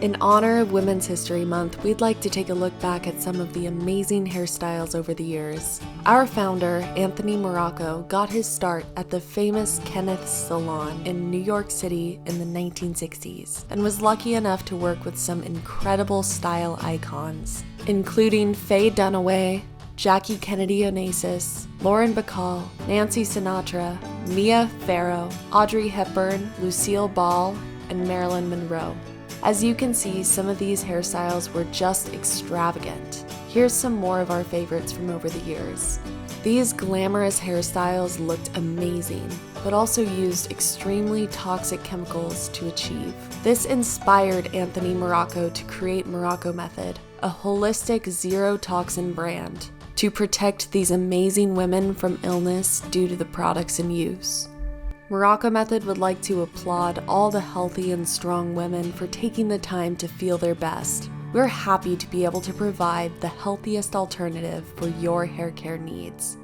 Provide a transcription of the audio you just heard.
In honor of Women's History Month, we'd like to take a look back at some of the amazing hairstyles over the years. Our founder, Anthony Morrocco, got his start at the famous Kenneth Salon in New York City in the 1960s, and was lucky enough to work with some incredible style icons, including Faye Dunaway, Kennedy Onasis, Bacall, Nancy Sinatra, Farrow, Audrey Hepburn, Lucile Ball, and Marilyn Monroe. As you can see, some of these hairstyles were just extravagant. Here's some more of our favorites from over the years. These glamorous hairstyles looked amazing, but also used extremely toxic chemicals to achieve. This inspired Anthony Morrocco to create Morocco Method, a holistic zero-toxin brand, to protect these amazing women from illness due to the products in use. Morocco Method would like to applaud all the healthy and strong women for taking the time to feel their best. We're happy to be able to provide the healthiest alternative for your hair care needs.